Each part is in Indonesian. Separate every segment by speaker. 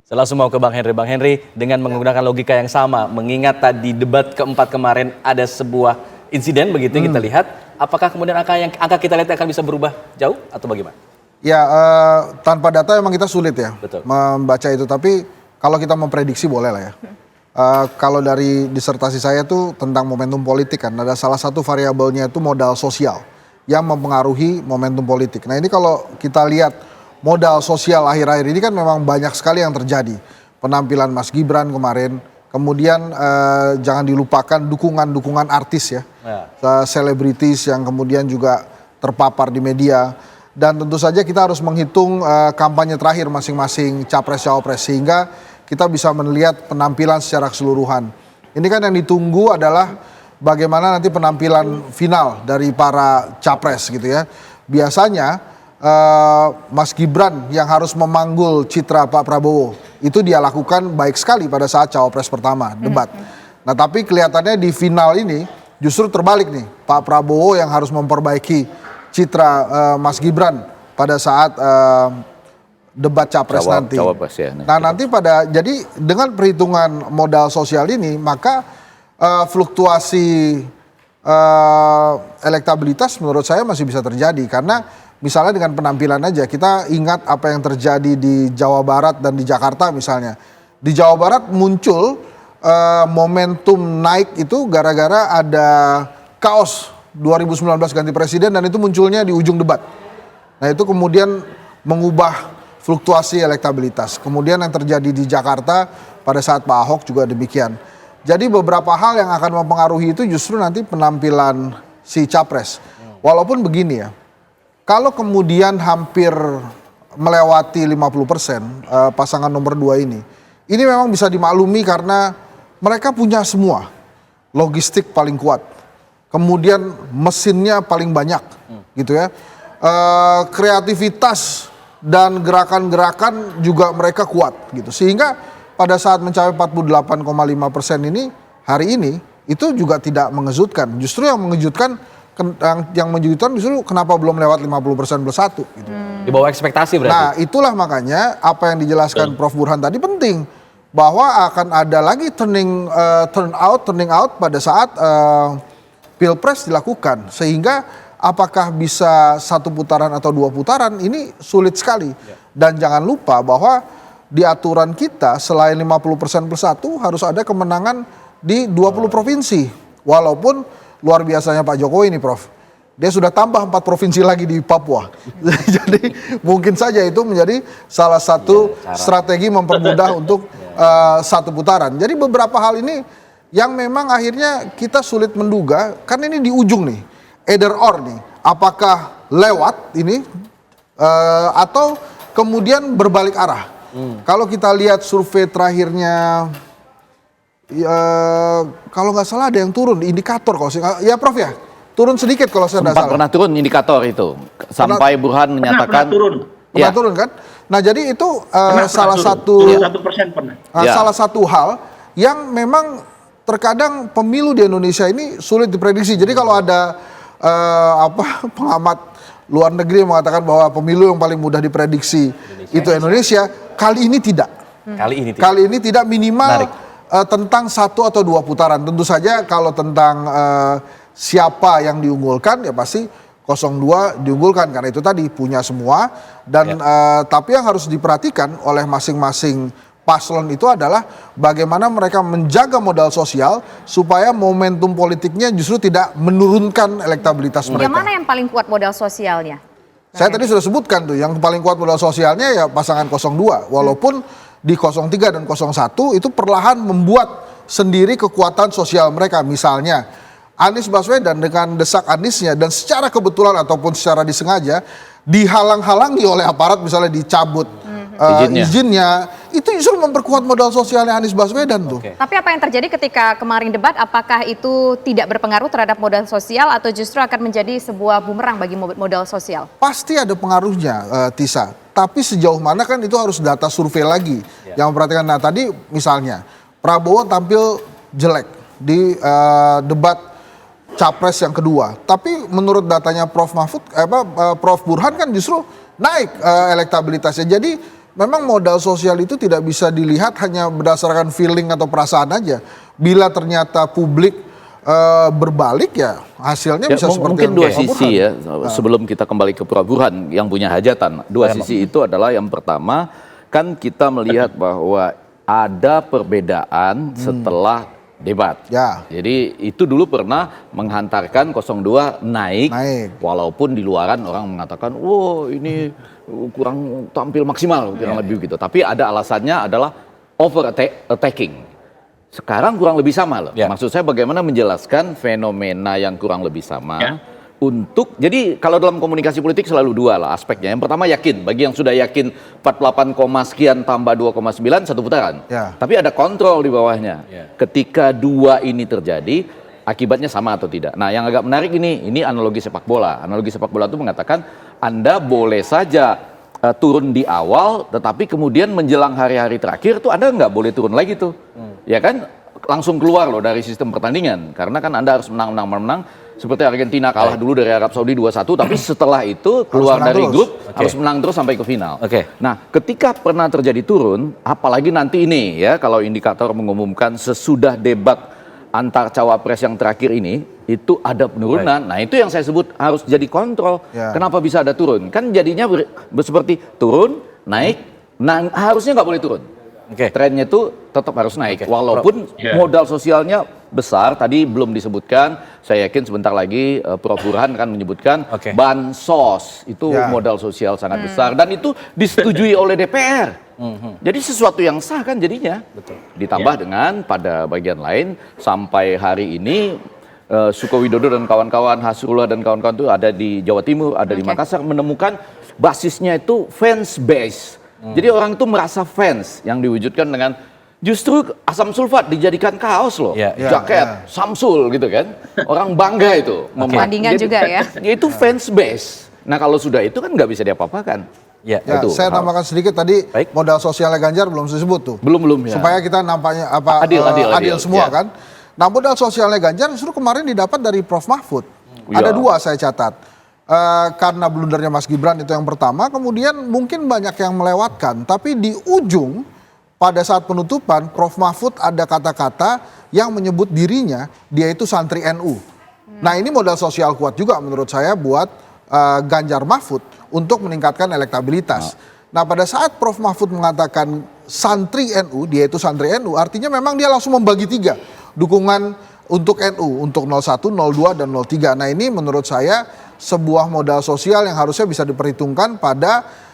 Speaker 1: Saya langsung mau ke Bang Henry. Bang Henry, dengan menggunakan logika yang sama, mengingat tadi debat keempat kemarin ada sebuah insiden begitu yang kita lihat, apakah kemudian angka kita lihat akan bisa berubah jauh atau bagaimana?
Speaker 2: Ya, tanpa data memang kita sulit ya.
Speaker 1: Betul.
Speaker 2: Membaca itu. Tapi kalau kita memprediksi boleh lah ya. Kalau dari disertasi saya tuh tentang momentum politik kan, ada salah satu variabelnya itu modal sosial yang mempengaruhi momentum politik. Nah ini kalau kita lihat modal sosial akhir-akhir ini kan memang banyak sekali yang terjadi. Penampilan Mas Gibran kemarin, kemudian jangan dilupakan dukungan-dukungan artis ya. Selebritis yang kemudian juga terpapar di media. Dan tentu saja kita harus menghitung kampanye terakhir masing-masing capres-cawapres sehingga kita bisa melihat penampilan secara keseluruhan. Ini kan yang ditunggu adalah bagaimana nanti penampilan final dari para capres gitu ya. Biasanya Mas Gibran yang harus memanggul citra Pak Prabowo itu dia lakukan baik sekali pada saat cawapres pertama debat. Nah tapi kelihatannya di final ini justru terbalik nih, Pak Prabowo yang harus memperbaiki citra Mas Gibran pada saat debat capres nanti.
Speaker 3: Ya,
Speaker 2: nah nanti jadi dengan perhitungan modal sosial ini maka fluktuasi elektabilitas menurut saya masih bisa terjadi karena misalnya dengan penampilan aja, kita ingat apa yang terjadi di Jawa Barat dan di Jakarta misalnya. Di Jawa Barat muncul momentum naik itu gara-gara ada kaos 2019 ganti presiden dan itu munculnya di ujung debat. Nah itu kemudian mengubah fluktuasi elektabilitas. Kemudian yang terjadi di Jakarta pada saat Pak Ahok juga demikian. Jadi beberapa hal yang akan mempengaruhi itu justru nanti penampilan si capres. Walaupun begini ya. Kalau kemudian hampir melewati 50% pasangan nomor 2 ini memang bisa dimaklumi karena mereka punya semua. Logistik paling kuat, kemudian mesinnya paling banyak gitu ya. Kreativitas dan gerakan-gerakan juga mereka kuat gitu. Sehingga pada saat mencapai 48,5% ini hari ini itu juga tidak mengejutkan. Justru yang mengejutkan justru kenapa belum lewat 50% plus 1 gitu.
Speaker 1: Di bawah ekspektasi berarti.
Speaker 2: Nah itulah makanya apa yang dijelaskan Prof Burhan tadi penting. Bahwa akan ada lagi turning out pada saat Pilpres dilakukan. Sehingga apakah bisa 1 putaran atau 2 putaran ini sulit sekali. Dan jangan lupa bahwa di aturan kita selain 50% plus 1 harus ada kemenangan di 20 provinsi. Walaupun luar biasanya Pak Jokowi ini Prof. Dia sudah tambah 4 provinsi lagi di Papua. Jadi mungkin saja itu menjadi salah satu strategi mempermudah untuk 1 putaran. Jadi beberapa hal ini yang memang akhirnya kita sulit menduga. Karena ini di ujung nih. Either or nih. Apakah lewat ini atau kemudian berbalik arah. Kalau kita lihat survei terakhirnya kalau nggak salah ada yang turun indikator kalau ya Prof ya turun sedikit kalau saya tidak salah.
Speaker 3: Pernah turun indikator itu sampai Burhan menyatakan
Speaker 2: pernah turun kan. Nah jadi itu salah satu salah satu hal yang memang terkadang pemilu di Indonesia ini sulit diprediksi. Jadi kalau ada pengamat luar negeri yang mengatakan bahwa pemilu yang paling mudah diprediksi itu Indonesia, kali ini tidak. Kali ini tidak minimal. Tentang 1 atau 2 putaran. Tentu saja kalau tentang siapa yang diunggulkan ya pasti 02 diunggulkan karena itu tadi punya semua dan tapi yang harus diperhatikan oleh masing-masing paslon itu adalah bagaimana mereka menjaga modal sosial supaya momentum politiknya justru tidak menurunkan elektabilitas mereka.
Speaker 4: Yang mana yang paling kuat modal sosialnya?
Speaker 2: Saya tadi sudah sebutkan tuh yang paling kuat modal sosialnya ya pasangan 02 walaupun di 03 dan 01 itu perlahan membuat sendiri kekuatan sosial mereka. Misalnya Anies Baswedan dengan desak Aniesnya dan secara kebetulan ataupun secara disengaja dihalang-halangi oleh aparat misalnya dicabut izinnya. Itu justru memperkuat modal sosialnya Anies Baswedan tuh.
Speaker 4: Tapi apa yang terjadi ketika kemarin debat, apakah itu tidak berpengaruh terhadap modal sosial atau justru akan menjadi sebuah bumerang bagi modal sosial?
Speaker 2: Pasti ada pengaruhnya Tisa. Tapi sejauh mana kan itu harus data survei lagi yang memperhatikan. Nah tadi misalnya Prabowo tampil jelek di debat capres yang kedua. Tapi menurut datanya Prof Burhan kan justru naik elektabilitasnya. Jadi memang modal sosial itu tidak bisa dilihat hanya berdasarkan feeling atau perasaan aja. Bila ternyata publik berbalik ya hasilnya bisa seperti
Speaker 3: mungkin
Speaker 2: yang
Speaker 3: dua
Speaker 2: Prof.
Speaker 3: sisi
Speaker 2: Burhan.
Speaker 3: ya, sebelum kita kembali ke Prof. Burhan yang punya hajatan. Dua sisi itu adalah yang pertama, kan kita melihat bahwa ada perbedaan setelah debat.
Speaker 2: Ya.
Speaker 3: Jadi itu dulu pernah menghantarkan 02 naik. Walaupun di luaran orang mengatakan, wow ini kurang tampil maksimal, kurang lebih gitu. Tapi ada alasannya adalah over attacking. Sekarang kurang lebih sama loh. Maksud saya bagaimana menjelaskan fenomena yang kurang lebih sama untuk, jadi kalau dalam komunikasi politik selalu dua lah aspeknya. Yang pertama yakin, bagi yang sudah yakin 48, sekian tambah 2,9 satu putaran. Tapi ada kontrol di bawahnya. Ketika dua ini terjadi, akibatnya sama atau tidak. Nah yang agak menarik ini analogi sepak bola. Analogi sepak bola itu mengatakan Anda boleh saja turun di awal, tetapi kemudian menjelang hari-hari terakhir tuh Anda nggak boleh turun lagi tuh. Ya kan, langsung keluar loh dari sistem pertandingan. Karena kan Anda harus menang. Seperti Argentina kalah dulu dari Arab Saudi 2-1, tapi setelah itu keluar dari grup, harus menang terus sampai ke final. Nah, ketika pernah terjadi turun, apalagi nanti ini ya, kalau indikator mengumumkan sesudah debat antar cawapres yang terakhir ini, itu ada penurunan. Nah itu yang saya sebut harus jadi kontrol. Kenapa bisa ada turun? Kan jadinya seperti turun, naik, harusnya nggak boleh turun. Trennya itu tetap harus naik. Walaupun modal sosialnya besar, tadi belum disebutkan, saya yakin sebentar lagi Prof. Burhan akan menyebutkan bansos, itu modal sosial sangat besar. Dan itu disetujui oleh DPR. Jadi sesuatu yang sah kan jadinya. Ditambah dengan pada bagian lain, sampai hari ini Suko Widodo dan kawan-kawan, Hasrullah dan kawan-kawan itu ada di Jawa Timur, ada di Makassar, menemukan basisnya itu fans base. Jadi orang itu merasa fans yang diwujudkan dengan justru asam sulfat dijadikan kaos loh, jaket, Samsul gitu kan. Orang bangga itu.
Speaker 4: Tandingan juga ya.
Speaker 3: Itu fans base. Nah kalau sudah itu kan nggak bisa diapa-apakan. Itu
Speaker 2: saya tambahkan sedikit tadi modal sosialnya Ganjar belum disebut tuh.
Speaker 3: Belum ya.
Speaker 2: Supaya kita nampaknya adil semua kan. Nah modal sosialnya Ganjar justru kemarin didapat dari Prof. Mahfud. Ada dua saya catat. Karena blundernya Mas Gibran itu yang pertama, kemudian mungkin banyak yang melewatkan. Tapi di ujung pada saat penutupan Prof. Mahfud ada kata-kata yang menyebut dirinya dia itu santri NU. Nah ini modal sosial kuat juga menurut saya buat Ganjar Mahfud untuk meningkatkan elektabilitas. Nah pada saat Prof. Mahfud mengatakan santri NU, dia itu santri NU, artinya memang dia langsung membagi tiga dukungan untuk NU, untuk 01, 02, dan 03. Nah ini menurut saya sebuah modal sosial yang harusnya bisa diperhitungkan pada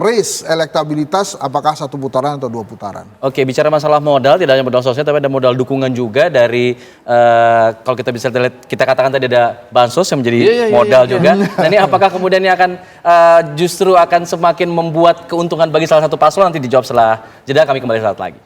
Speaker 2: race elektabilitas apakah satu putaran atau dua putaran.
Speaker 1: Oke, bicara masalah modal, tidak hanya modal sosial tapi ada modal dukungan juga dari kalau kita bisa lihat, kita katakan tadi ada bansos yang menjadi modal juga. Nah ini apakah kemudian ini akan justru akan semakin membuat keuntungan bagi salah satu paslon? Nanti dijawab setelah jeda, kami kembali saat lagi.